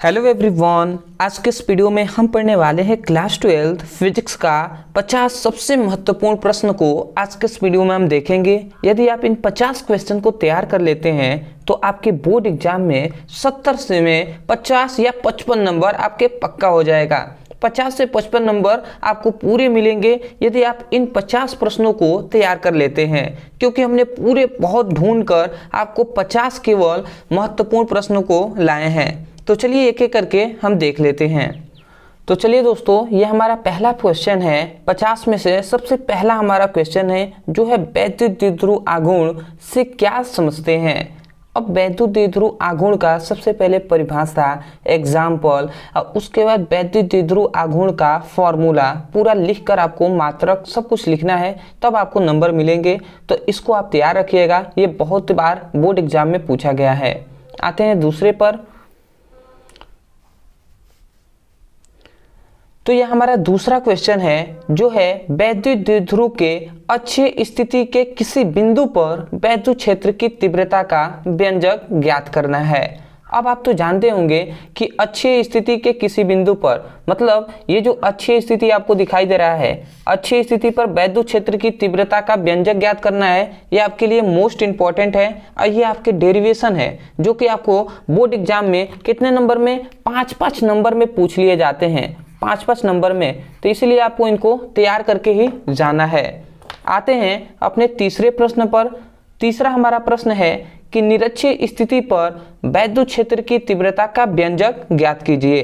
Hello everyone, आज के इस वीडियो में हम पढ़ने वाले हैं क्लास 12 फिजिक्स का 50 सबसे महत्वपूर्ण प्रश्न को आज के इस वीडियो में हम देखेंगे। यदि आप इन 50 क्वेश्चन को तैयार कर लेते हैं तो आपके बोर्ड एग्जाम में 70 से में 50 या 55 नंबर आपके पक्का हो जाएगा। 50 से 55 नंबर आपको पूरे मिलेंगे यदि आप इन 50 प्रश्नों को तैयार कर लेते हैं, क्योंकि हमने पूरे बहुत ढूंढ कर आपको 50 केवल महत्वपूर्ण प्रश्नों को लाए हैं। तो चलिए एक एक करके हम देख लेते हैं। तो चलिए दोस्तों, ये हमारा पहला क्वेश्चन है। 50 में से सबसे पहला हमारा क्वेश्चन है जो है वैद्युत द्विध्रुव आघूर्ण से क्या समझते हैं। अब वैद्युत द्विध्रुव आघूर्ण का सबसे पहले परिभाषा, एग्जाम्पल और उसके बाद वैद्युत द्विध्रुव आघूर्ण का फॉर्मूला पूरा लिखकर आपको मात्रक सब कुछ लिखना है, तब आपको नंबर मिलेंगे। तो इसको आप तैयार रखिएगा, ये बहुत बार बोर्ड एग्जाम में पूछा गया है। आते हैं दूसरे पर। तो यह हमारा दूसरा क्वेश्चन है जो है वैद्युत द्विध्रुव के अक्षीय स्थिति के किसी बिंदु पर वैद्युत क्षेत्र की तीव्रता का व्यंजक ज्ञात करना है। अब आप तो जानते होंगे कि अक्षीय स्थिति के किसी बिंदु पर, मतलब ये जो अक्षीय स्थिति आपको दिखाई दे रहा है, अक्षीय स्थिति पर वैद्युत क्षेत्र की तीव्रता का व्यंजक ज्ञात करना है। ये आपके लिए मोस्ट इंपॉर्टेंट है और ये आपके डेरिवेशन है जो कि आपको बोर्ड एग्जाम में कितने नंबर में, 5-5 नंबर में पूछ लिए जाते हैं, 5-5 नंबर में। तो इसलिए आपको इनको तैयार करके ही जाना है। आते हैं अपने तीसरे प्रश्न पर। तीसरा हमारा प्रश्न है कि निरक्षीय स्थिति पर वैद्युत क्षेत्र की तीव्रता का व्यंजक ज्ञात कीजिए।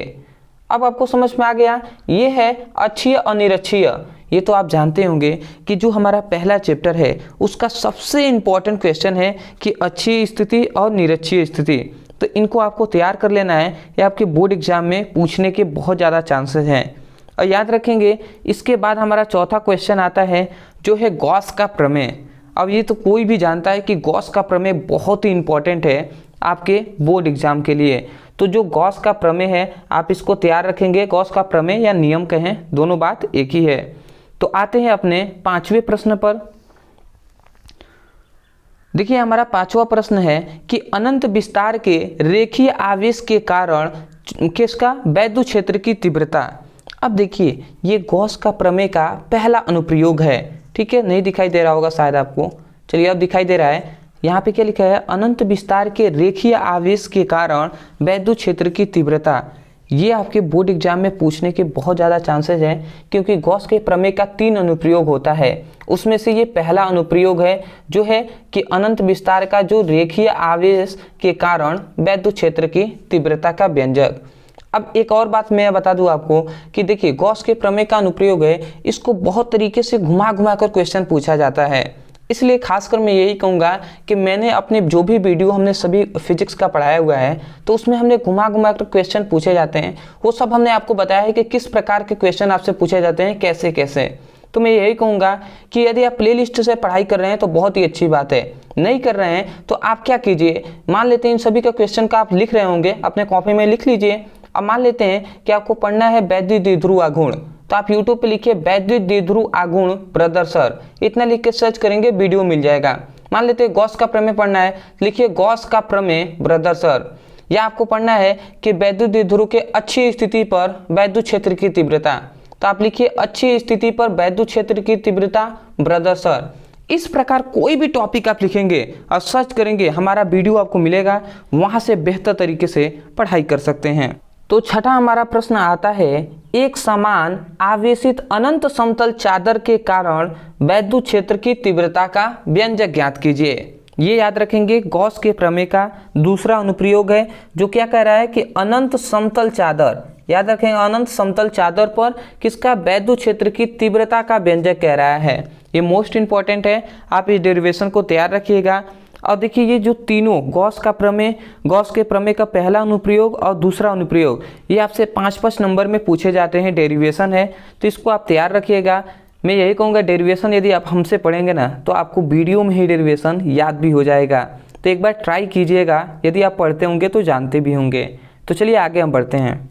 अब आपको समझ में आ गया, ये है अक्षीय और निरक्षीय। ये तो आप जानते होंगे कि जो हमारा पहला चैप्टर है उसका सबसे इंपॉर्टेंट क्वेश्चन है कि अक्षीय स्थिति और निरक्षीय स्थिति। तो इनको आपको तैयार कर लेना है, ये आपके बोर्ड एग्जाम में पूछने के बहुत ज़्यादा चांसेस हैं। और याद रखेंगे, इसके बाद हमारा चौथा क्वेश्चन आता है जो है गॉस का प्रमेय। अब ये तो कोई भी जानता है कि गॉस का प्रमेय बहुत ही इंपॉर्टेंट है आपके बोर्ड एग्जाम के लिए। तो जो गॉस का प्रमेय है आप इसको तैयार रखेंगे। गॉस का प्रमेय या नियम कहें, दोनों बात एक ही है। तो आते हैं अपने पांचवें प्रश्न पर। देखिए हमारा पांचवा प्रश्न है कि अनंत विस्तार के रेखीय आवेश के कारण किसका वैद्युत क्षेत्र की तीव्रता। अब देखिए ये गॉस का प्रमेय का पहला अनुप्रयोग है, ठीक है। नहीं दिखाई दे रहा होगा शायद आपको, चलिए अब दिखाई दे रहा है। यहाँ पे क्या लिखा है, अनंत विस्तार के रेखीय आवेश के कारण वैद्युत क्षेत्र की तीव्रता। ये आपके बोर्ड एग्जाम में पूछने के बहुत ज़्यादा चांसेस हैं, क्योंकि गॉस के प्रमेय का 3 अनुप्रयोग होता है। उसमें से ये पहला अनुप्रयोग है जो है कि अनंत विस्तार का जो रेखीय आवेश के कारण वैद्युत क्षेत्र की तीव्रता का व्यंजक। अब एक और बात मैं बता दूं आपको कि देखिए गॉस के प्रमेय का अनुप्रयोग है, इसको बहुत तरीके से घुमा घुमा कर क्वेश्चन पूछा जाता है। इसलिए खासकर मैं यही कहूँगा कि मैंने अपने जो भी वीडियो हमने सभी फिजिक्स का पढ़ाया हुआ है तो उसमें हमने घुमा घुमा कर क्वेश्चन पूछे जाते हैं, वो सब हमने आपको बताया है कि किस प्रकार के क्वेश्चन आपसे पूछे जाते हैं, कैसे कैसे। तो मैं यही कहूँगा कि यदि आप प्लेलिस्ट से पढ़ाई कर रहे हैं तो बहुत ही अच्छी बात है, नहीं कर रहे हैं तो आप क्या कीजिए, मान लेते हैं इन सभी का क्वेश्चन का आप लिख रहे होंगे, अपने कॉपी में लिख लीजिए। अब मान लेते हैं कि आपको पढ़ना है वैद्युत द्विध्रुव आघूर्ण, तो आप YouTube पे लिखिए वैद्युत द्विध्रुव आघूर्ण प्रदर्शर, इतना लिख के सर्च करेंगे वीडियो मिल जाएगा। मान लेते हैं गॉस का प्रमेय पढ़ना है, लिखिए गॉस का प्रमेय प्रदर्शर। या आपको पढ़ना है कि वैद्युत द्विध्रुव के अक्षीय स्थिति पर वैद्युत क्षेत्र की तीव्रता, तो आप लिखिए अक्षीय स्थिति पर वैद्युत क्षेत्र की तीव्रता प्रदर्शर। इस प्रकार कोई भी टॉपिक आप लिखेंगे और सर्च करेंगे, हमारा वीडियो आपको मिलेगा, वहां से बेहतर तरीके से पढ़ाई कर सकते हैं। तो छठा हमारा प्रश्न आता है, एक समान आवेशित अनंत समतल चादर के कारण वैद्युत क्षेत्र की तीव्रता का व्यंजक ज्ञात कीजिए। ये याद रखेंगे गॉस के प्रमेय का दूसरा अनुप्रयोग है जो क्या कह रहा है कि अनंत समतल चादर, याद रखेंगे अनंत समतल चादर पर किसका वैद्युत क्षेत्र की तीव्रता का व्यंजक कह रहा है। ये मोस्ट इंपॉर्टेंट है, आप इस डेरिवेशन को तैयार रखिएगा। और देखिए ये जो तीनों गॉस का प्रमेय, गॉस के प्रमेय का पहला अनुप्रयोग और दूसरा अनुप्रयोग, ये आपसे 5-5 नंबर में पूछे जाते हैं, डेरिवेशन है, तो इसको आप तैयार रखिएगा। मैं यही कहूँगा डेरिवेशन यदि आप हमसे पढ़ेंगे ना तो आपको वीडियो में ही डेरिवेशन याद भी हो जाएगा। तो एक बार ट्राई कीजिएगा, यदि आप पढ़ते होंगे तो जानते भी होंगे। तो चलिए आगे हम बढ़ते हैं।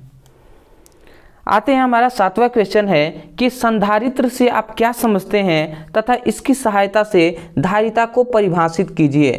आते हैं हमारा 7वां क्वेश्चन है कि संधारित्र से आप क्या समझते हैं तथा इसकी सहायता से धारिता को परिभाषित कीजिए।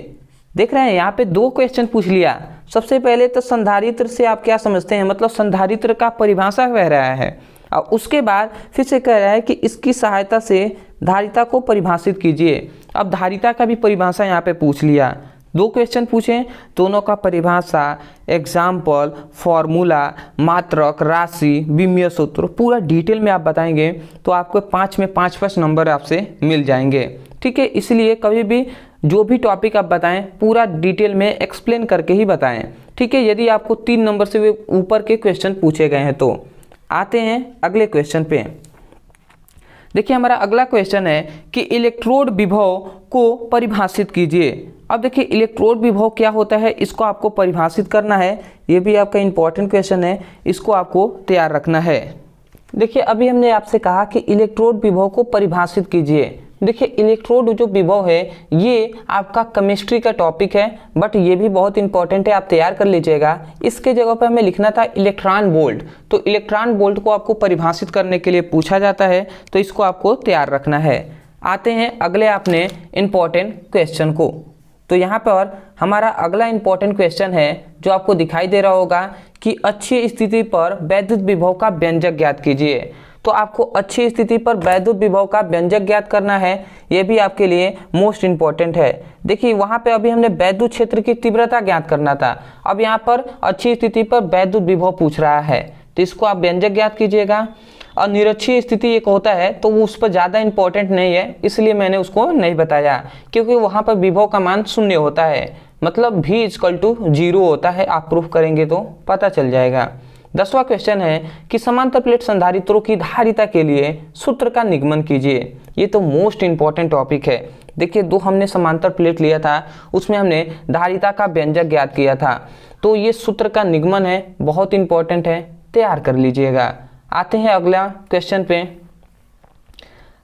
देख रहे हैं यहाँ पे 2 क्वेश्चन पूछ लिया, सबसे पहले तो संधारित्र से आप क्या समझते हैं, मतलब संधारित्र का परिभाषा कह रहा है, और उसके बाद फिर से कह रहा है कि इसकी सहायता से धारिता को परिभाषित कीजिए। अब धारिता का भी परिभाषा यहाँ पे पूछ लिया, 2 क्वेश्चन पूछे, दोनों का परिभाषा, एग्जाम्पल, फॉर्मूला, मात्रक, राशि, विमीय सूत्र, पूरा डिटेल में आप बताएंगे तो आपको 5 में 5 नंबर आपसे मिल जाएंगे। ठीक है, इसलिए कभी भी जो भी टॉपिक आप बताएं पूरा डिटेल में एक्सप्लेन करके ही बताएं। ठीक है, यदि आपको 3 नंबर से ऊपर के क्वेश्चन पूछे गए हैं तो। आते हैं अगले क्वेश्चन पे। देखिए हमारा अगला क्वेश्चन है कि इलेक्ट्रोड विभव को परिभाषित कीजिए। अब देखिए इलेक्ट्रोड विभव क्या होता है, इसको आपको परिभाषित करना है। ये भी आपका इंपॉर्टेंट क्वेश्चन है, इसको आपको तैयार रखना है। देखिए अभी हमने आपसे कहा कि इलेक्ट्रोड विभव को परिभाषित कीजिए। देखिए इलेक्ट्रोड जो विभव है ये आपका केमिस्ट्री का टॉपिक है, बट ये भी बहुत इंपॉर्टेंट है, आप तैयार कर लीजिएगा। इसके जगह पे हमें लिखना था इलेक्ट्रॉन वोल्ट, तो इलेक्ट्रॉन वोल्ट को आपको परिभाषित करने के लिए पूछा जाता है, तो इसको आपको तैयार रखना है। आते हैं अगले आपने इंपॉर्टेंट क्वेश्चन को। तो यहाँ पर हमारा अगला इंपॉर्टेंट क्वेश्चन है जो आपको दिखाई दे रहा होगा कि अच्छी स्थिति पर वैद्युत विभव का व्यंजक ज्ञात कीजिए। तो आपको अच्छी स्थिति पर वैद्युत विभव का व्यंजक ज्ञात करना है, ये भी आपके लिए मोस्ट इंपॉर्टेंट है। देखिए वहाँ पे अभी हमने वैद्युत क्षेत्र की तीव्रता ज्ञात करना था, अब यहाँ पर अच्छी स्थिति पर वैद्युत विभव पूछ रहा है, तो इसको आप व्यंजक ज्ञात कीजिएगा। और निरक्षीय स्थिति एक होता है तो वो उस पर ज़्यादा इंपॉर्टेंट नहीं है, इसलिए मैंने उसको नहीं बताया, क्योंकि वहाँ पर विभव का मान 0 होता है, मतलब v = 0 होता है। आप प्रूफ करेंगे तो पता चल जाएगा। 10वां क्वेश्चन है कि समांतर प्लेट संधारित्रों की धारिता के लिए सूत्र का निगमन कीजिए। ये तो मोस्ट इंपॉर्टेंट टॉपिक है। देखिए 2 हमने समांतर प्लेट लिया था, उसमें हमने धारिता का व्यंजक ज्ञात किया था, तो ये सूत्र का निगमन है, बहुत इंपॉर्टेंट है, तैयार कर लीजिएगा। आते हैं अगला क्वेश्चन पे।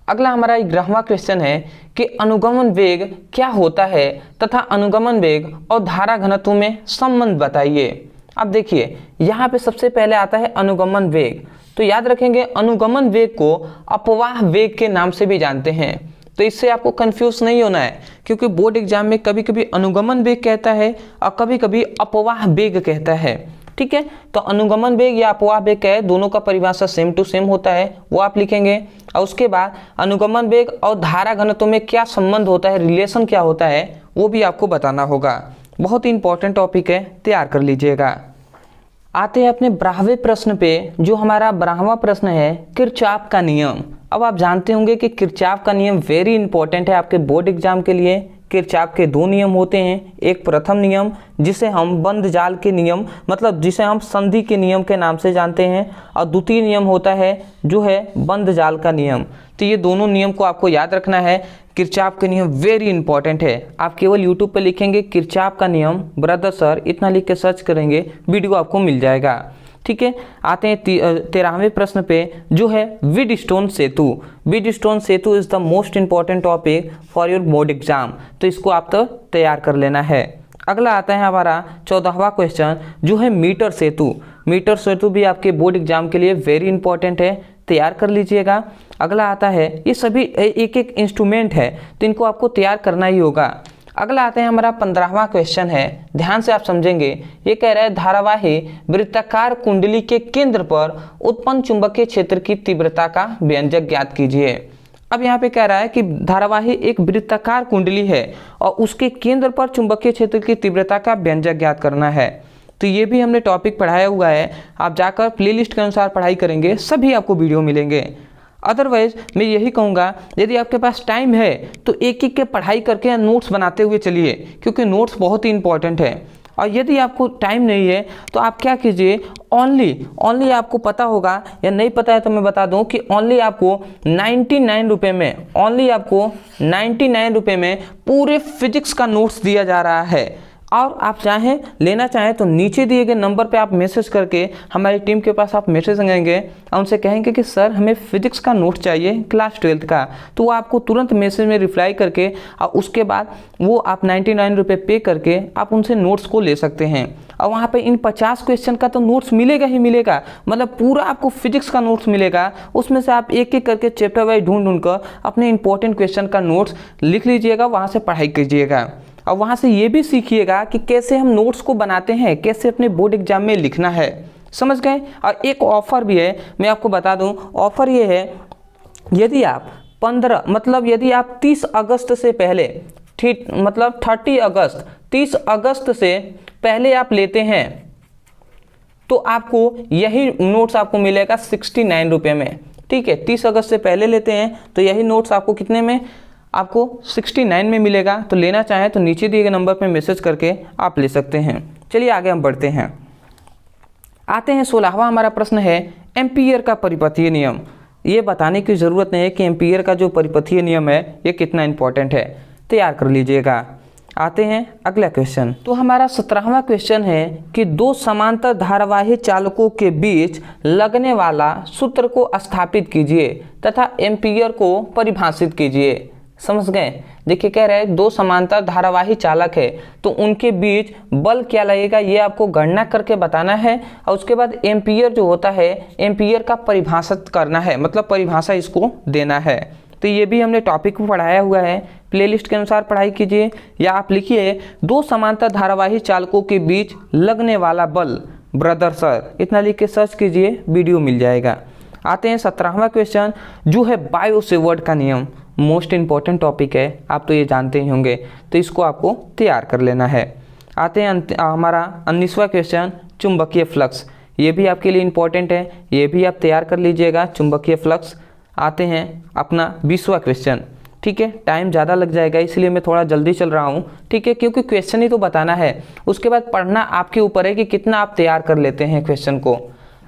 अगला हमारा 11वां क्वेश्चन है कि अनुगमन वेग क्या होता है तथा अनुगमन वेग और धारा घनत्व में संबंध बताइए। अब देखिए यहाँ पे सबसे पहले आता है अनुगमन वेग, तो याद रखेंगे अनुगमन वेग को अपवाह वेग के नाम से भी जानते हैं, तो इससे आपको कंफ्यूज नहीं होना है, क्योंकि बोर्ड एग्जाम में कभी कभी अनुगमन वेग कहता है और कभी कभी अपवाह वेग कहता है। ठीक है, तो अनुगमन वेग या अपवाह वेग क्या है, दोनों का परिभाषा सेम टू सेम होता है, वो आप लिखेंगे। और उसके बाद अनुगमन वेग और धारा घनत्व में क्या संबंध होता है, रिलेशन क्या होता है, वो भी आपको बताना होगा। बहुत ही इंपॉर्टेंट टॉपिक है, तैयार कर लीजिएगा। आते हैं अपने 12वें प्रश्न पे, जो हमारा 12वां प्रश्न है किरचॉफ का नियम। अब आप जानते होंगे कि किरचॉफ का नियम वेरी इंपॉर्टेंट है आपके बोर्ड एग्जाम के लिए। किरचॉफ के 2 नियम होते हैं, एक प्रथम नियम जिसे हम बंद जाल के नियम, मतलब जिसे हम संधि के नियम के नाम से जानते हैं, और द्वितीय नियम होता है जो है बंद जाल का नियम। तो ये दोनों नियम को आपको याद रखना है। किरचॉफ के नियम वेरी इंपॉर्टेंट है, आप केवल यूट्यूब पे लिखेंगे किरचॉफ का नियम ब्रदर सर, इतना लिख के सर्च करेंगे, वीडियो आपको मिल जाएगा। ठीक है, आते हैं 13वें प्रश्न पे, जो है विडस्टोन सेतु। विडस्टोन सेतु is the most important topic for your board exam, तो इसको आप तो तैयार कर लेना है। अगला आता है हमारा 14वां क्वेश्चन, जो है मीटर सेतु। मीटर सेतु भी आपके बोर्ड एग्जाम के लिए वेरी इंपॉर्टेंट है, तैयार कर लीजिएगा। अगला आता है, ये सभी एक एक इंस्ट्रूमेंट है, तो इनको आपको तैयार करना ही होगा। अगला आता है हमारा 15वां क्वेश्चन है, ध्यान से आप समझेंगे। ये कह रहा है धारावाही वृत्ताकार कुंडली के केंद्र पर उत्पन्न चुंबकीय क्षेत्र की तीव्रता का व्यंजक ज्ञात कीजिए। अब यहाँ पे कह रहा है कि धारावाही एक वृत्ताकार कुंडली है और उसके केंद्र पर चुंबकीय क्षेत्र की तीव्रता का व्यंजक ज्ञात करना है। तो ये भी हमने टॉपिक पढ़ाया हुआ है, आप जाकर प्लेलिस्ट के अनुसार पढ़ाई करेंगे, सभी आपको वीडियो मिलेंगे। अदरवाइज मैं यही कहूँगा, यदि आपके पास टाइम है तो एक एक के पढ़ाई करके नोट्स बनाते हुए चलिए, क्योंकि नोट्स बहुत ही इंपॉर्टेंट है। और यदि आपको टाइम नहीं है तो आप क्या कीजिए, ओनली आपको पता होगा या नहीं पता है तो मैं बता दूं कि ओनली आपको 99 रुपये में, ओनली आपको 99 रुपये में पूरे फिजिक्स का नोट्स दिया जा रहा है। और आप चाहें लेना चाहें तो नीचे दिए गए नंबर पे आप मैसेज करके हमारी टीम के पास आप मैसेज करेंगे और उनसे कहेंगे कि सर हमें फिजिक्स का नोट चाहिए क्लास 12th का, तो वो आपको तुरंत मैसेज में रिप्लाई करके और उसके बाद वो आप 99 रुपये पे करके आप उनसे नोट्स को ले सकते हैं। और वहाँ पे इन 50 क्वेश्चन का तो नोट्स मिलेगा ही मिलेगा, मतलब पूरा आपको फिजिक्स का नोट्स मिलेगा। उसमें से आप एक एक करके चैप्टर वाइज ढूंढ कर अपने इंपॉर्टेंट क्वेश्चन का नोट्स लिख लीजिएगा, वहाँ से पढ़ाई कीजिएगा। और वहाँ से ये भी सीखिएगा कि कैसे हम नोट्स को बनाते हैं, कैसे अपने बोर्ड एग्जाम में लिखना है। समझ गए। और एक ऑफ़र भी है, मैं आपको बता दूं, ऑफ़र ये है, यदि आप 15 मतलब यदि आप 30 अगस्त से पहले, ठीक मतलब 30 अगस्त से पहले आप लेते हैं तो आपको यही नोट्स आपको मिलेगा 69 रुपये में। ठीक है, 30 अगस्त से पहले लेते हैं तो यही नोट्स आपको कितने में, आपको 69 में मिलेगा। तो लेना चाहें तो नीचे दिए गए नंबर पर मैसेज करके आप ले सकते हैं। चलिए आगे हम बढ़ते हैं। आते हैं 16वां हमारा प्रश्न है एम्पीयर का परिपथीय नियम। ये बताने की ज़रूरत नहीं है कि एम्पीयर का जो परिपथीय नियम है ये कितना इंपॉर्टेंट है, तैयार कर लीजिएगा। आते हैं अगला क्वेश्चन। तो हमारा 17वां क्वेश्चन है कि दो समांतर धारावाही चालकों के बीच लगने वाला सूत्र को स्थापित कीजिए तथा एम्पीयर को परिभाषित कीजिए। समझ गए। देखिए कह रहे हैं दो समांतर धारावाही चालक है तो उनके बीच बल क्या लगेगा ये आपको गणना करके बताना है, और उसके बाद एम्पीयर जो होता है एम्पीयर का परिभाषित करना है, मतलब परिभाषा इसको देना है। तो ये भी हमने टॉपिक में पढ़ाया हुआ है, प्लेलिस्ट के अनुसार पढ़ाई कीजिए, या आप लिखिए दो समांतर धारावाही चालकों के बीच लगने वाला बल ब्रदर सर, इतना लिख के सर्च कीजिए, वीडियो मिल जाएगा। आते हैं 17वां क्वेश्चन जो है बायो सेवर्ट का नियम। मोस्ट इंपॉर्टेंट टॉपिक है, आप तो ये जानते ही होंगे, तो इसको आपको तैयार कर लेना है। आते हैं हमारा 19वां क्वेश्चन चुंबकीय फ्लक्स। ये भी आपके लिए इंपॉर्टेंट है, ये भी आप तैयार कर लीजिएगा, चुंबकीय फ्लक्स। आते हैं अपना 20वां क्वेश्चन। ठीक है, टाइम ज़्यादा लग जाएगा इसलिए मैं थोड़ा जल्दी चल रहा हूँ। ठीक है, क्योंकि क्वेश्चन ही तो बताना है, उसके बाद पढ़ना आपके ऊपर है कि कितना आप तैयार कर लेते हैं क्वेश्चन को।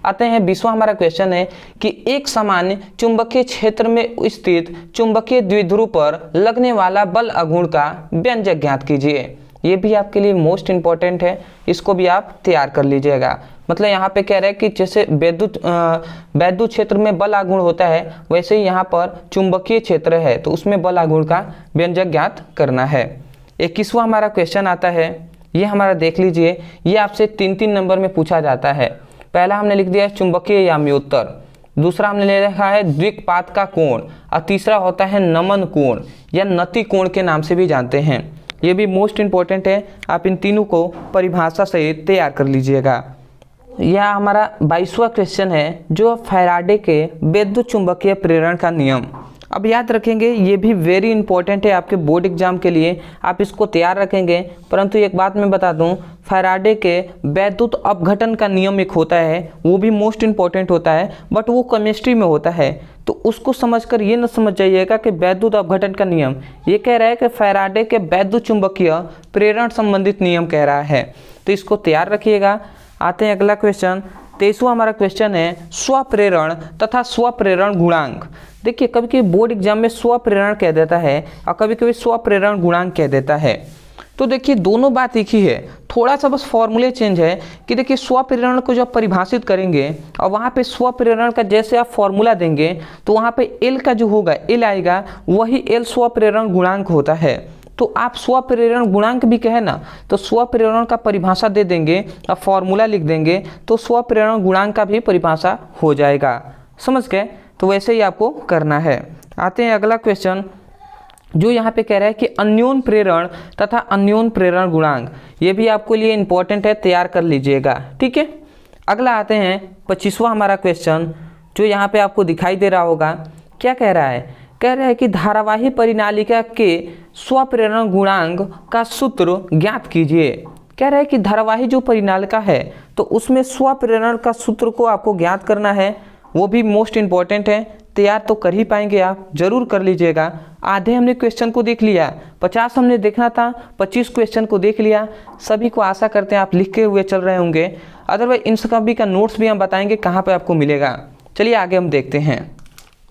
आते हैं 20वां हमारा क्वेश्चन है कि एक सामान्य चुंबकीय क्षेत्र में स्थित चुंबकीय द्विध्रुव पर लगने वाला बल अगुण का व्यंजक ज्ञात कीजिए। ये भी आपके लिए मोस्ट इंपॉर्टेंट है, इसको भी आप तैयार कर लीजिएगा। मतलब यहाँ पे कह रहे हैं कि जैसे वैद्युत क्षेत्र में बल आघूर्ण होता है वैसे ही यहाँ पर चुंबकीय क्षेत्र है तो उसमें बल आघूर्ण का व्यंजक ज्ञात करना है। 21वां हमारा क्वेश्चन आता है, ये हमारा देख लीजिए, ये आपसे 3-3 नंबर में पूछा जाता है। पहला हमने लिख दिया है चुंबकीय याम्योत्तर, दूसरा हमने ले रखा है द्विकपात का कोण, और तीसरा होता है नमन कोण या नति कोण के नाम से भी जानते हैं। ये भी मोस्ट इंपॉर्टेंट है, आप इन तीनों को परिभाषा सहित तैयार कर लीजिएगा। यह हमारा 22वां क्वेश्चन है जो फैराडे के विद्युत चुंबकीय प्रेरण का नियम। अब याद रखेंगे ये भी वेरी इंपॉर्टेंट है आपके बोर्ड एग्जाम के लिए, आप इसको तैयार रखेंगे। परंतु एक बात मैं बता दूं, फैराडे के वैद्युत अपघटन का नियम एक होता है, वो भी मोस्ट इंपॉर्टेंट होता है, बट वो केमिस्ट्री में होता है, तो उसको समझकर ये न समझ जाइएगा कि वैद्युत अपघटन का नियम ये कह रहा है कि फैराडे के वैद्युत चुंबकीय प्रेरण संबंधित नियम कह रहा है, तो इसको तैयार रखिएगा। आते हैं अगला क्वेश्चन, 23वां हमारा क्वेश्चन है स्वप्रेरण तथा स्वप्रेरण गुणांक। देखिए कभी कभी बोर्ड एग्जाम में स्वप्रेरण कह देता है और कभी कभी स्वप्रेरण गुणांक कह देता है, तो देखिए दोनों बात एक ही है, थोड़ा सा बस फॉर्मूले चेंज है कि देखिए स्वप्रेरण को जब परिभाषित करेंगे और वहाँ पे स्वप्रेरण का जैसे आप फॉर्मूला देंगे तो वहाँ पे एल का जो होगा एल आएगा, वही एल स्वप्रेरण गुणांक होता है। तो आप स्वप्रेरण गुणांक भी कहे ना तो स्वप्रेरण का परिभाषा दे देंगे और फॉर्मूला लिख देंगे तो स्वप्रेरण गुणांक का भी परिभाषा हो जाएगा। समझ गए, तो वैसे ही आपको करना है। आते हैं अगला क्वेश्चन जो यहाँ पे कह रहा है कि अन्योन प्रेरण तथा अन्योन प्रेरण गुणांक, ये भी आपके लिए इंपॉर्टेंट है, तैयार कर लीजिएगा। ठीक है, अगला आते हैं 25वां हमारा क्वेश्चन जो यहाँ पे आपको दिखाई दे रहा होगा। क्या कह रहा है, कह रहा है कि धारावाही परिनालिका के स्वप्रेरण गुणांक का सूत्र ज्ञात कीजिए। कह रहा है कि धारावाही जो परिनालिका है तो उसमें स्वप्रेरण का सूत्र को आपको ज्ञात करना है, वो भी मोस्ट इंपॉर्टेंट है, तैयार तो कर ही पाएंगे आप, जरूर कर लीजिएगा। आधे हमने क्वेश्चन को देख लिया, 50 हमने देखना था, 25 क्वेश्चन को देख लिया। सभी को आशा करते हैं आप लिखे हुए चल रहे होंगे, अदरवाइज इन सभी का नोट्स भी हम बताएंगे कहाँ पे आपको मिलेगा। चलिए आगे हम देखते हैं।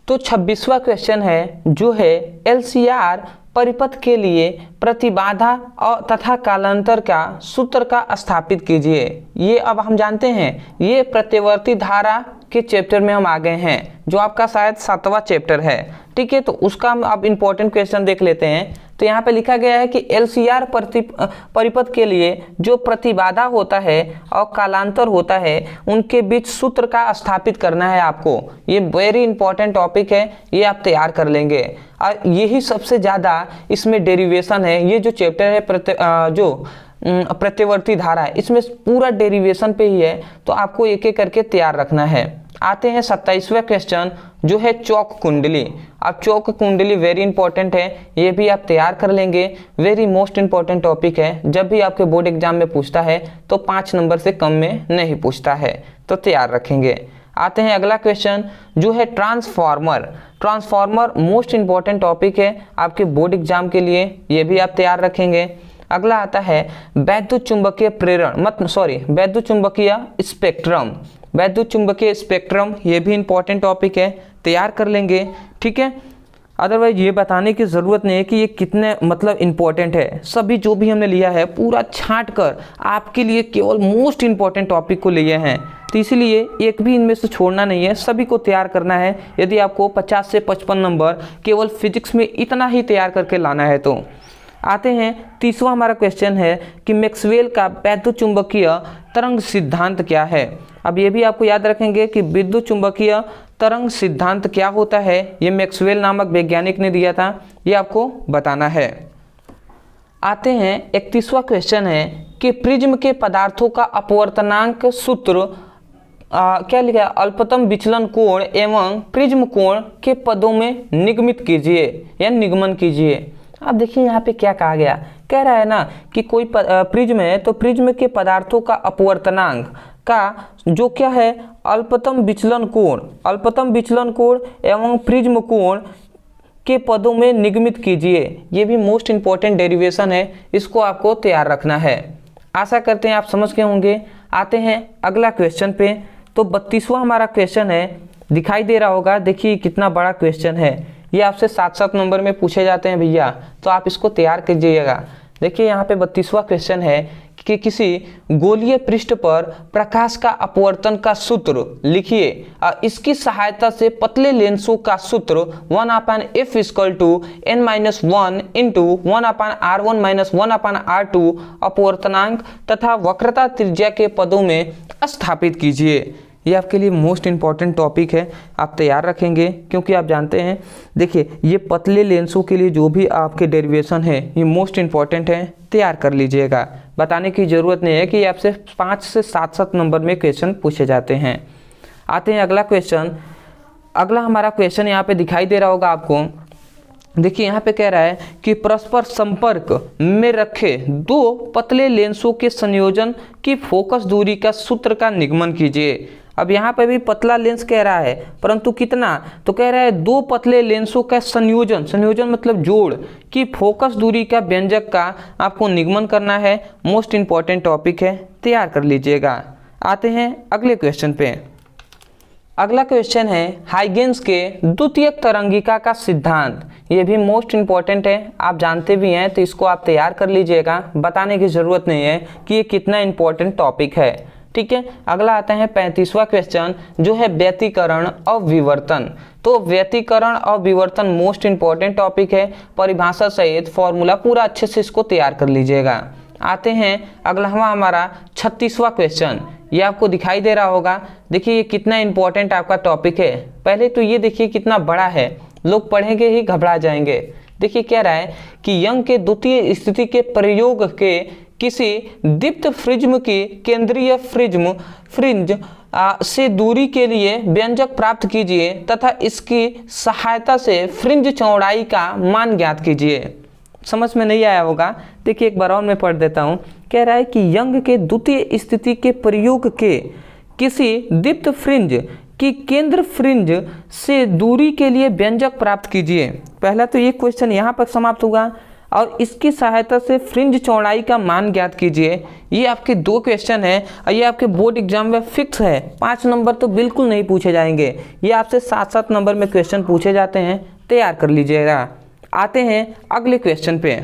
तो 26वां क्वेश्चन है जो है एलसीआर परिपथ के लिए प्रतिबाधा और तथा कालांतर का सूत्र का स्थापित कीजिए। ये अब हम जानते हैं, ये प्रत्यवर्ती धारा के चैप्टर में हम आ गए हैं। जो आपका शायद 7वां चैप्टर है। ठीक है, तो उसका हम अब इंपॉर्टेंट क्वेश्चन देख लेते हैं। तो यहाँ पे लिखा गया है कि LCR परिपथ के लिए जो प्रतिबाधा होता है और कालांतर होता है उनके बीच सूत्र का स्थापित करना है आपको। ये वेरी इंपॉर्टेंट टॉपिक है, ये आप तैयार कर लेंगे और यही सबसे ज़्यादा इसमें डेरिवेशन है। ये जो चैप्टर है जो प्रत्यवर्ती धारा है, इसमें पूरा डेरिवेशन पे ही है, तो आपको एक एक करके तैयार रखना है। आते हैं 27वां क्वेश्चन जो है चौक कुंडली। अब चौक कुंडली वेरी इंपॉर्टेंट है, ये भी आप तैयार कर लेंगे। वेरी मोस्ट इंपॉर्टेंट टॉपिक है, जब भी आपके बोर्ड एग्जाम में पूछता है तो 5 नंबर से कम में नहीं पूछता है, तो तैयार रखेंगे। आते हैं अगला क्वेश्चन जो है transformer. Transformer most important topic है आपके बोर्ड एग्जाम के लिए, ये भी आप तैयार रखेंगे। अगला आता है वैद्युत चुंबकीय प्रेरण वैद्युत चुंबकीय स्पेक्ट्रम। वैद्युत चुंबकीय स्पेक्ट्रम ये भी इंपॉर्टेंट टॉपिक है, तैयार कर लेंगे। ठीक है, अदरवाइज ये बताने की ज़रूरत नहीं है कि ये कितने मतलब इंपॉर्टेंट है। सभी जो भी हमने लिया है पूरा छांट कर आपके लिए केवल मोस्ट इंपॉर्टेंट टॉपिक को लिए हैं, तो इसीलिए एक भी इनमें से छोड़ना नहीं है, सभी को तैयार करना है। यदि आपको 50 से 55 नंबर केवल फिजिक्स में इतना ही तैयार करके लाना है तो। आते हैं 30वां हमारा क्वेश्चन है कि मैक्सवेल का वैद्युत चुंबकीय तरंग सिद्धांत क्या है। अब ये भी आपको याद रखेंगे कि विद्युत चुंबकीय तरंग सिद्धांत क्या होता है, ये मैक्सवेल नामक वैज्ञानिक ने दिया था, ये आपको बताना है। आते हैं 31वां क्वेश्चन है कि प्रिज्म के पदार्थों का अपवर्तनांक सूत्र क्या लिखा है, अल्पतम विचलन कोण एवं प्रिज्म कोण के पदों में निगमित कीजिए या निगमन कीजिए। अब देखिए यहाँ पे क्या कहा गया, कह रहा है ना कि कोई प्रिज्म है तो प्रिज्म के पदार्थों का अपवर्तनांक का जो क्या है अल्पतम विचलन कोण एवं प्रिज्म कोण के पदों में निगमित कीजिए। ये भी मोस्ट इंपॉर्टेंट डेरिवेशन है, इसको आपको तैयार रखना है। आशा करते हैं आप समझ गए होंगे। आते हैं अगला क्वेश्चन पे। तो 32वां हमारा क्वेश्चन है, दिखाई दे रहा होगा, देखिए कितना बड़ा क्वेश्चन है। ये आपसे 7-7 नंबर में पूछे जाते हैं भैया, तो आप इसको तैयार कीजिएगा। देखिए यहाँ पे 32वां क्वेश्चन है कि किसी गोलीय पृष्ठ पर प्रकाश का अपवर्तन का सूत्र लिखिए। इसकी सहायता से पतले लेंसों का सूत्र 1/f = n-1 × 1/r1 - 1/r2 अपवर्तनांक तथा वक्रता त्रिज्या के पदों में स्थापित कीजिए। ये आपके लिए मोस्ट इंपॉर्टेंट टॉपिक है, आप तैयार रखेंगे, क्योंकि आप जानते हैं देखिए ये पतले लेंसों के लिए जो भी आपके डेरिवेशन है ये मोस्ट इंपॉर्टेंट है, तैयार कर लीजिएगा। बताने की ज़रूरत नहीं है कि आपसे 5 से 7-7 नंबर में क्वेश्चन पूछे जाते हैं। आते हैं अगला क्वेश्चन। अगला हमारा क्वेश्चन यहाँ पे दिखाई दे रहा होगा आपको। देखिए यहाँ पे कह रहा है कि परस्पर संपर्क में रखे 2 पतले लेंसों के संयोजन की फोकस दूरी का सूत्र का निगमन कीजिए। अब यहाँ पे भी पतला लेंस कह रहा है, परंतु कितना, तो कह रहा है 2 पतले लेंसों का संयोजन मतलब जोड़ की फोकस दूरी का व्यंजक का आपको निगमन करना है। मोस्ट इंपॉर्टेंट टॉपिक है, तैयार कर लीजिएगा। आते हैं अगले क्वेश्चन पे। अगला क्वेश्चन है हाइगेंस के द्वितीयक तरंगिका का सिद्धांत। ये भी मोस्ट इंपॉर्टेंट है, आप जानते भी हैं, तो इसको आप तैयार कर लीजिएगा। बताने की ज़रूरत नहीं है कि ये कितना इंपॉर्टेंट टॉपिक है। ठीक है, अगला आता है 35वां क्वेश्चन जो है व्यतिकरण और विवर्तन। तो व्यतिकरण और विवर्तन मोस्ट इंपॉर्टेंट टॉपिक है, परिभाषा सहित फॉर्मूला पूरा अच्छे से इसको तैयार कर लीजिएगा। आते हैं अगला हमारा 36वां क्वेश्चन, ये आपको दिखाई दे रहा होगा। देखिए ये कितना इंपॉर्टेंट आपका टॉपिक है। पहले तो ये देखिए कितना बड़ा है, लोग पढ़ेंगे ही घबरा जाएंगे। देखिए कह रहा है कि यंग के द्वितीय स्थिति के प्रयोग के किसी दीप्त प्रिज्म की केंद्रीय फ्रिंज से दूरी के लिए व्यंजक प्राप्त कीजिए तथा इसकी सहायता से फ्रिंज चौड़ाई का मान ज्ञात कीजिए। समझ में नहीं आया होगा, देखिए एक बार और मैं पढ़ देता हूँ। कह रहा है कि यंग के द्वितीय स्थिति के प्रयोग के किसी दीप्त फ्रिंज की केंद्र फ्रिंज से दूरी के लिए व्यंजक प्राप्त कीजिए। पहला तो ये क्वेश्चन यहाँ पर समाप्त होगा, और इसकी सहायता से फ्रिंज चौड़ाई का मान ज्ञात कीजिए। ये आपके 2 क्वेश्चन हैं और ये आपके बोर्ड एग्जाम में फिक्स है। 5 नंबर तो बिल्कुल नहीं पूछे जाएंगे, ये आपसे 7-7 नंबर में क्वेश्चन पूछे जाते हैं, तैयार कर लीजिएगा। आते हैं अगले क्वेश्चन पे।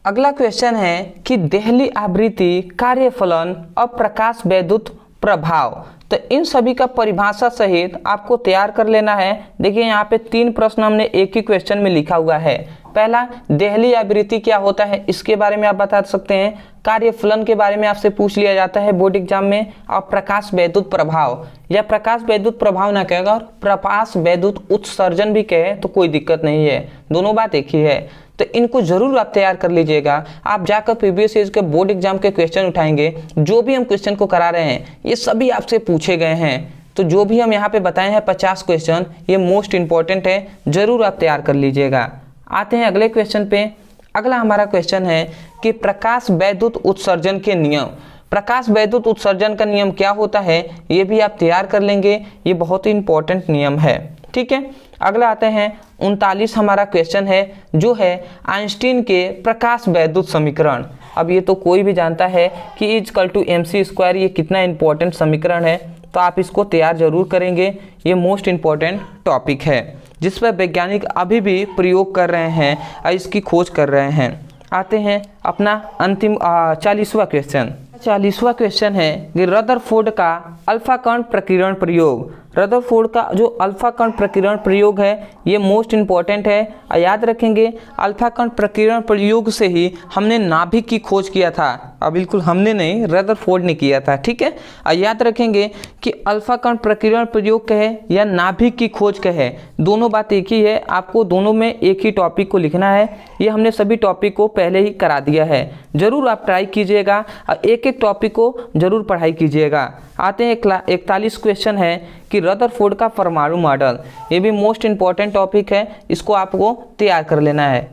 अगला क्वेश्चन है कि देहली आवृत्ति कार्यफलन और प्रकाश वैद्युत प्रभाव। तो इन सभी का परिभाषा सहित आपको तैयार कर लेना है। देखिए यहाँ पे 3 प्रश्न हमने एक ही क्वेश्चन में लिखा हुआ है। पहला, देहली आवृत्ति क्या होता है, इसके बारे में आप बता सकते हैं। कार्यफलन के बारे में आपसे पूछ लिया जाता है बोर्ड एग्जाम में। और प्रकाश वैद्युत प्रभाव, या प्रकाश वैद्युत प्रभाव ना कहेगा और प्रकाश वैद्युत उत्सर्जन भी कहे तो कोई दिक्कत नहीं है, दोनों बात एक ही है। तो इनको जरूर आप तैयार कर लीजिएगा। आप जाकर प्रीवियस ईयर के बोर्ड एग्जाम के क्वेश्चन उठाएंगे, जो भी हम क्वेश्चन को करा रहे हैं ये सभी आपसे पूछे गए हैं। तो जो भी हम यहाँ पे बताए हैं 50 क्वेश्चन, ये मोस्ट इंपॉर्टेंट है, जरूर आप तैयार कर लीजिएगा। आते हैं अगले क्वेश्चन पे। अगला हमारा क्वेश्चन है कि प्रकाश वैद्युत उत्सर्जन के नियम। प्रकाश वैद्युत उत्सर्जन का नियम क्या होता है, ये भी आप तैयार कर लेंगे, ये बहुत ही इंपॉर्टेंट नियम है। ठीक है, अगला आते हैं 39 हमारा क्वेश्चन है, जो है आइंस्टीन के प्रकाश वैद्युत समीकरण। अब ये तो कोई भी जानता है कि E=mc², ये कितना इंपॉर्टेंट समीकरण है, तो आप इसको तैयार जरूर करेंगे। ये मोस्ट इंपॉर्टेंट टॉपिक है जिस पर वैज्ञानिक अभी भी प्रयोग कर रहे हैं और इसकी खोज कर रहे हैं। आते हैं अपना अंतिम 40वां क्वेश्चन। 40वां क्वेश्चन है कि रदरफोर्ड का अल्फा कण प्रकीर्णन प्रयोग। रदरफोर्ड का जो अल्फा कण प्रकीर्णन प्रयोग है ये मोस्ट इंपॉर्टेंट है। और याद रखेंगे अल्फा कण प्रकीर्णन प्रयोग से ही हमने नाभिक की खोज किया था। अब बिल्कुल हमने नहीं, रदरफोर्ड ने किया था। ठीक है, और याद रखेंगे कि अल्फा कण प्रकीर्णन प्रयोग कहे या नाभिक की खोज कहे, दोनों बात एक ही है। आपको दोनों में एक ही टॉपिक को लिखना है। ये हमने सभी टॉपिक को पहले ही करा दिया है, जरूर आप ट्राई कीजिएगा और एक एक टॉपिक को जरूर पढ़ाई कीजिएगा। आते हैं 41 क्वेश्चन है कि रदरफोर्ड का परमाणु मॉडल। ये भी मोस्ट इंपॉर्टेंट टॉपिक है, इसको आपको तैयार कर लेना है।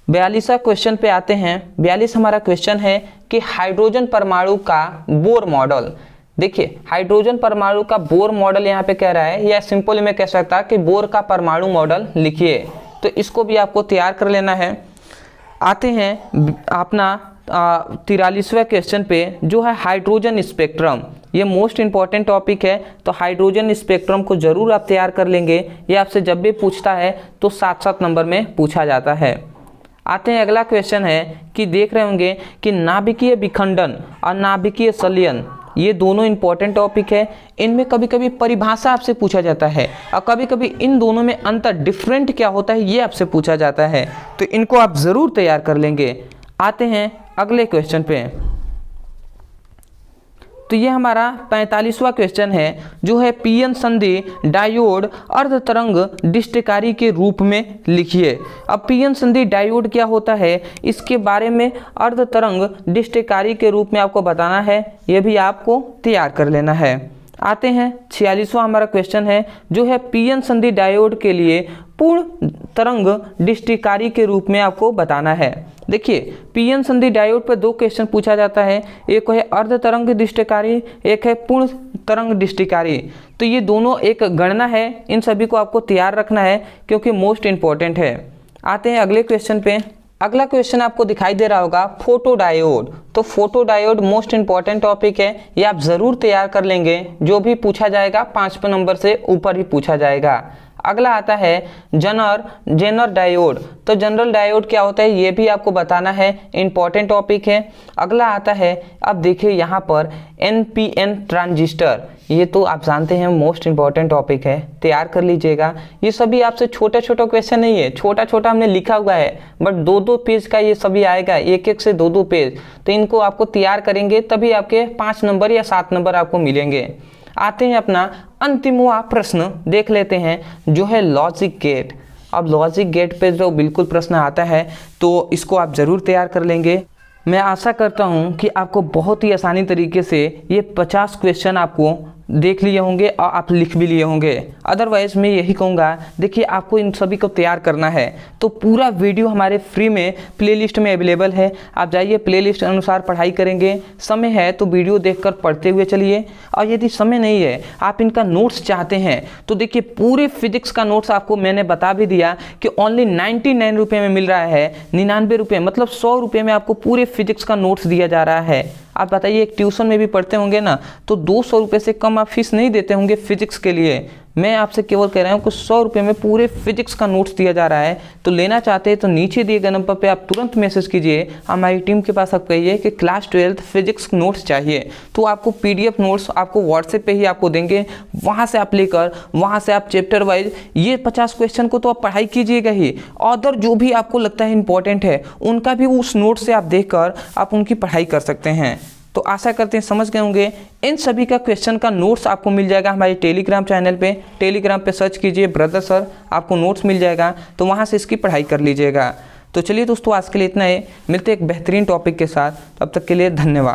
42वां क्वेश्चन पे आते हैं। 42 हमारा क्वेश्चन है कि हाइड्रोजन परमाणु का बोर मॉडल। देखिए हाइड्रोजन परमाणु का बोर मॉडल यहाँ पे कह रहा है, या सिंपल में कह सकता कि बोर का परमाणु मॉडल लिखिए, तो इसको भी आपको तैयार कर लेना है। आते हैं अपना 43वां क्वेश्चन पे, जो है हाइड्रोजन स्पेक्ट्रम। ये मोस्ट इंपॉर्टेंट टॉपिक है, तो हाइड्रोजन स्पेक्ट्रम को जरूर आप तैयार कर लेंगे। ये आपसे जब भी पूछता है तो 7-7 नंबर में पूछा जाता है। आते हैं अगला क्वेश्चन है कि देख रहे होंगे कि नाभिकीय विखंडन और नाभिकीय संलयन, ये दोनों इंपॉर्टेंट टॉपिक है। इनमें कभी कभी परिभाषा आपसे पूछा जाता है और कभी कभी इन दोनों में अंतर डिफरेंट क्या होता है ये आपसे पूछा जाता है, तो इनको आप ज़रूर तैयार कर लेंगे। आते हैं अगले क्वेश्चन पे। तो ये हमारा 45वां क्वेश्चन है, जो है पीएन संधि डायोड अर्धतरंग डिस्टकारी के रूप में लिखिए। अब पीएन संधि डायोड क्या होता है, इसके बारे में अर्धतरंग डिस्टकारी के रूप में आपको बताना है, ये भी आपको तैयार कर लेना है। आते हैं 46वां हमारा क्वेश्चन है, जो है पीएन संधि डायोड के लिए पूर्ण तरंग डिस्टकारी के रूप में आपको बताना है। देखिए पीएन संधि डायोड पर 2 क्वेश्चन पूछा जाता है, एक है अर्ध तरंग डिस्टकारी, एक है पूर्ण तरंग डिस्टकारी। तो ये दोनों एक गणना है, इन सभी को आपको तैयार रखना है क्योंकि मोस्ट इंपॉर्टेंट है। आते हैं अगले क्वेश्चन पे। अगला क्वेश्चन आपको दिखाई दे रहा होगा फोटो डायोड। तो photo diode most important topic है, ये आप ज़रूर तैयार कर लेंगे। जो भी पूछा जाएगा 5 नंबर से ऊपर ही पूछा जाएगा। अगला आता है जेनर डायोड। तो जनरल डायोड क्या होता है ये भी आपको बताना है, इंपॉर्टेंट टॉपिक है। अगला आता है, अब देखिए यहाँ पर एनपीएन ट्रांजिस्टर, ये तो आप जानते हैं मोस्ट इंपॉर्टेंट टॉपिक है, तैयार कर लीजिएगा। ये सभी आपसे छोटा छोटा क्वेश्चन नहीं है, छोटा छोटा हमने लिखा हुआ है, बट 2-2 पेज का ये सभी आएगा, 1-1 से 2-2 पेज। तो इनको आपको तैयार करेंगे तभी आपके 5 नंबर या 7 नंबर आपको मिलेंगे। आते हैं अपना अंतिमवां प्रश्न देख लेते हैं, जो है लॉजिक गेट। अब लॉजिक गेट पे जो बिल्कुल प्रश्न आता है तो इसको आप ज़रूर तैयार कर लेंगे। मैं आशा करता हूं कि आपको बहुत ही आसानी तरीके से ये 50 क्वेश्चन आपको देख लिए होंगे और आप लिख भी लिए होंगे। अदरवाइज़ मैं यही कहूँगा, देखिए आपको इन सभी को तैयार करना है तो पूरा वीडियो हमारे फ्री में प्लेलिस्ट में अवेलेबल है, आप जाइए प्लेलिस्ट अनुसार पढ़ाई करेंगे। समय है तो वीडियो देखकर पढ़ते हुए चलिए, और यदि समय नहीं है आप इनका नोट्स चाहते हैं तो देखिए पूरे फिजिक्स का नोट्स आपको मैंने बता भी दिया कि ओनली 99 रुपये में मिल रहा है। 99 रुपये मतलब 100 रुपये में आपको पूरे फिजिक्स का नोट्स दिया जा रहा है। आप बताइए एक ट्यूशन में भी पढ़ते होंगे ना, तो 200 रुपये से कम आप फीस नहीं देते होंगे फिजिक्स के लिए। मैं आपसे केवल कह रहा हूँ कि 100 रुपये में पूरे फिजिक्स का नोट्स दिया जा रहा है। तो लेना चाहते हैं तो नीचे दिए गए नंबर पे आप तुरंत मैसेज कीजिए, हमारी टीम के पास आप कहिए कि क्लास 12th फिजिक्स नोट्स चाहिए, तो आपको PDF नोट्स आपको व्हाट्सएप पे ही आपको देंगे। वहाँ से आप लेकर वहाँ से आप चैप्टर वाइज ये 50 क्वेश्चन को तो आप पढ़ाई कीजिएगा ही, अदर जो भी आपको लगता है इंपॉर्टेंट है उनका भी उस नोट से आप देखकर आप उनकी पढ़ाई कर सकते हैं। तो आशा करते हैं समझ गए होंगे। इन सभी का क्वेश्चन का नोट्स आपको मिल जाएगा हमारे टेलीग्राम चैनल पे। टेलीग्राम पे सर्च कीजिए ब्रदर सर, आपको नोट्स मिल जाएगा, तो वहाँ से इसकी पढ़ाई कर लीजिएगा। तो चलिए दोस्तों, आज के लिए इतना ही। मिलते हैं एक बेहतरीन टॉपिक के साथ, तब तक के लिए धन्यवाद।